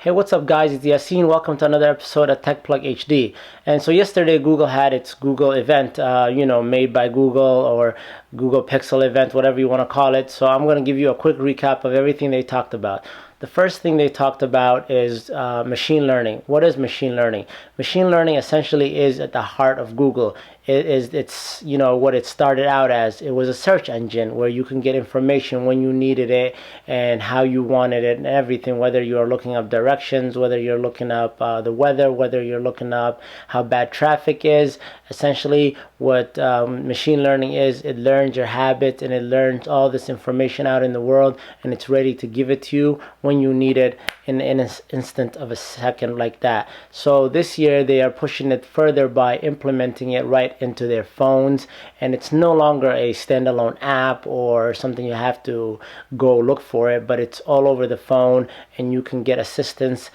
Hey, what's up guys, it's Yassine. Welcome to another episode of Tech Plug HD. And so yesterday Google had its Google event, made by Google, or Google Pixel event, whatever you want to call it. So I'm going to give you a quick recap of everything they talked about. The first thing they talked about is machine learning. What is machine learning? Machine learning essentially is at the heart of Google. It's what it started out as. It was a search engine where you can get information when you needed it and how you wanted it and everything, whether you're looking up directions, whether you're looking up the weather, whether you're looking up how bad traffic is. Essentially what machine learning is, it learns your habits and it learns all this information out in the world, and it's ready to give it to you when you need it in an instant of a second, like that. So this year they are pushing it further by implementing it right into their phones, and it's no longer a standalone app or something you have to go look for it, but it's all over the phone, and you can get assistance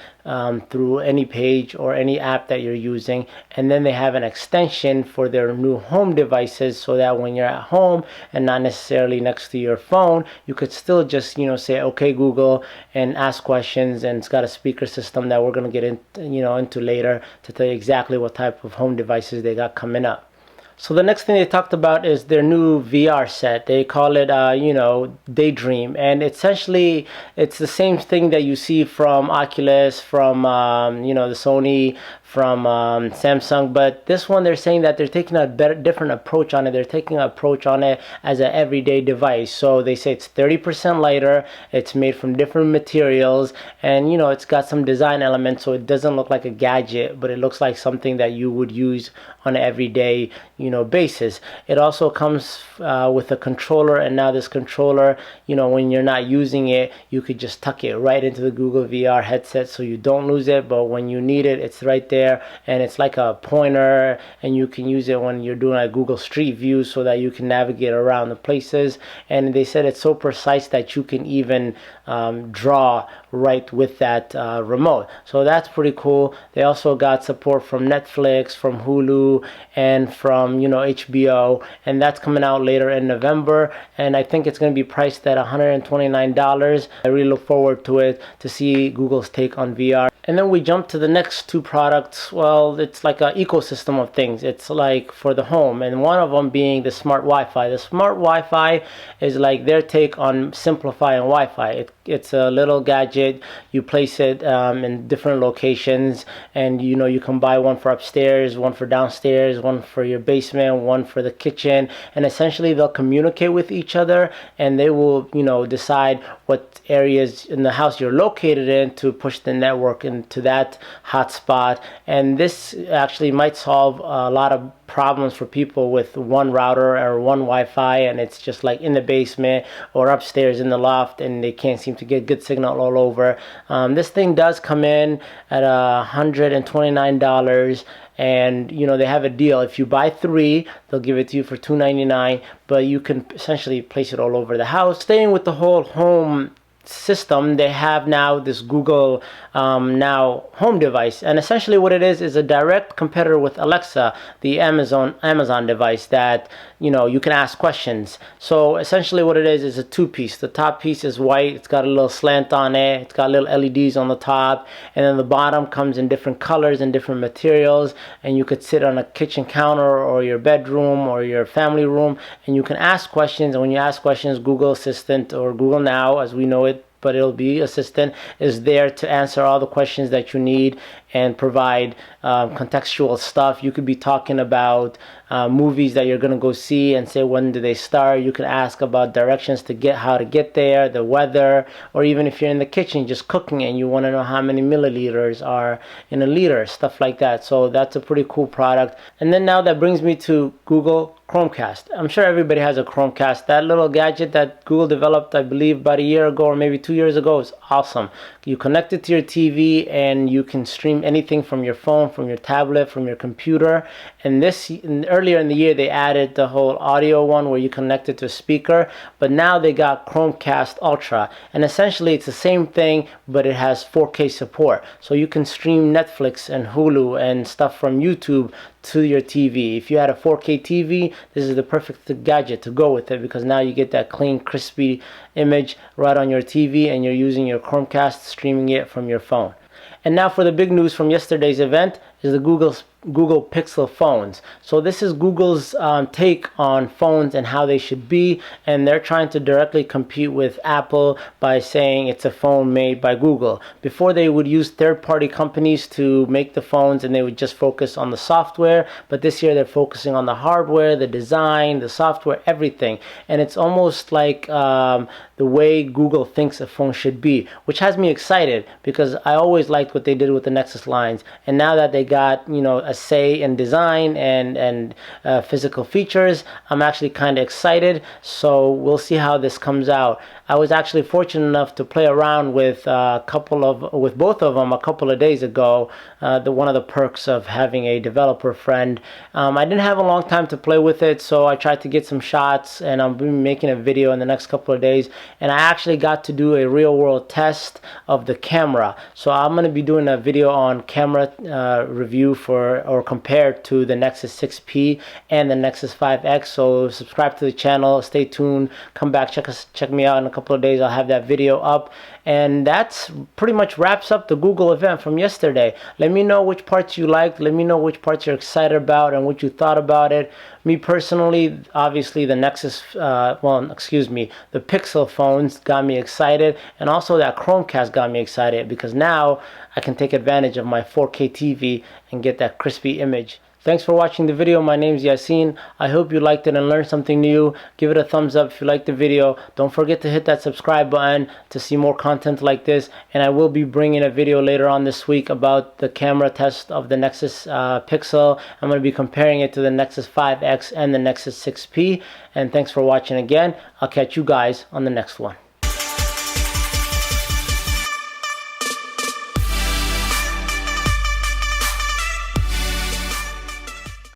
through any page or any app that you're using. And then they have an extension for their new home devices, so that when you're at home and not necessarily next to your phone, you could still just say okay Google and ask questions, and it's got a speaker system that we're going to get into later to tell you exactly what type of home devices they got coming up. So the next thing they talked about is their new VR set. They call it, Daydream, and essentially it's the same thing that you see from Oculus, from the Sony, from Samsung, but this one they're saying that they're taking a different approach on it. They're taking an approach on it as an everyday device. So they say it's 30% lighter, it's made from different materials, and it's got some design elements, so it doesn't look like a gadget, but it looks like something that you would use on an everyday basis. It also comes with a controller, and now this controller, when you're not using it, you could just tuck it right into the Google VR headset so you don't lose it, but when you need it, it's right there. And it's like a pointer, and you can use it when you're doing a Google Street View so that you can navigate around the places. And they said it's so precise that you can even draw right with that remote. So that's pretty cool. They also got support from Netflix, from Hulu, and from HBO, and that's coming out later in November, and I think it's going to be priced at $129. I really look forward to it, to see Google's take on VR. And then we jump to the next two products. Well, it's like an ecosystem of things. It's like for the home, and one of them being the smart Wi-Fi. The smart Wi-Fi is like their take on simplifying Wi-Fi. It's a little gadget. You place it in different locations, and you can buy one for upstairs, one for downstairs, one for your basement, one for the kitchen, and essentially they'll communicate with each other, and they will decide what areas in the house you're located in to push the network into that hotspot. And this actually might solve a lot of problems for people with one router or one Wi-Fi, and it's just like in the basement or upstairs in the loft, and they can't seem to get good signal all over. This thing does come in at $129, and they have a deal. If you buy 3, they'll give it to you for $299, but you can essentially place it all over the house. Staying with the whole home system, they have now this Google Now home device, and essentially what it is a direct competitor with Alexa, the Amazon device that you can ask questions. So essentially what it is a two-piece. The top piece is white, it's got a little slant on it, it's got little LEDs on the top, and then the bottom comes in different colors and different materials, and you could sit on a kitchen counter or your bedroom or your family room, and you can ask questions. And when you ask questions, Google Assistant, or Google Now as we know it, but it'll be Assistant, is there to answer all the questions that you need and provide contextual stuff. You could be talking about movies that you're going to go see and say when do they start. You can ask about directions to how to get there, the weather, or even if you're in the kitchen just cooking and you want to know how many milliliters are in a liter, stuff like that. So that's a pretty cool product. And then now that brings me to Google Chromecast. I'm sure everybody has a Chromecast. That little gadget that Google developed, I believe about a year ago or maybe 2 years ago, is awesome. You connect it to your TV and you can stream anything from your phone, from your tablet, from your computer. And earlier in the year they added the whole audio one where you connect it to a speaker, but now they got Chromecast Ultra, and essentially it's the same thing, but it has 4K support, so you can stream Netflix and Hulu and stuff from YouTube to your TV. If you had a 4K TV, this is the perfect gadget to go with it, because now you get that clean, crispy image right on your TV, and you're using your Chromecast, streaming it from your phone. And now for the big news from yesterday's event is the Google Pixel phones. So this is Google's take on phones and how they should be, and they're trying to directly compete with Apple by saying it's a phone made by Google. Before, they would use third-party companies to make the phones, and they would just focus on the software, but this year they're focusing on the hardware, the design, the software, everything. And it's almost like the way Google thinks a phone should be, which has me excited, because I always liked what they did with the Nexus lines, and now that they got, you know, a say in design and physical features, I'm actually kind of excited. So we'll see how this comes out. I was actually fortunate enough to play around with both of them a couple of days ago. One of the perks of having a developer friend. I didn't have a long time to play with it, so I tried to get some shots, and I'll be making a video in the next couple of days. And I actually got to do a real-world test of the camera. So I'm going to be doing a video on camera review or compared to the Nexus 6P and the Nexus 5X. So subscribe to the channel, stay tuned, come back, check me out in a couple of days. I'll have that video up. And that's pretty much wraps up the Google event from yesterday. Let me know which parts you liked. Let me know which parts you're excited about and what you thought about it. Me personally, obviously the the Pixel phones got me excited, and also that Chromecast got me excited, because now I can take advantage of my 4K TV and get that crispy image. Thanks for watching the video. My name is Yasin. I hope you liked it and learned something new. Give it a thumbs up if you liked the video. Don't forget to hit that subscribe button to see more content like this. And I will be bringing a video later on this week about the camera test of the Nexus Pixel. I'm going to be comparing it to the Nexus 5X and the Nexus 6P. And thanks for watching again. I'll catch you guys on the next one.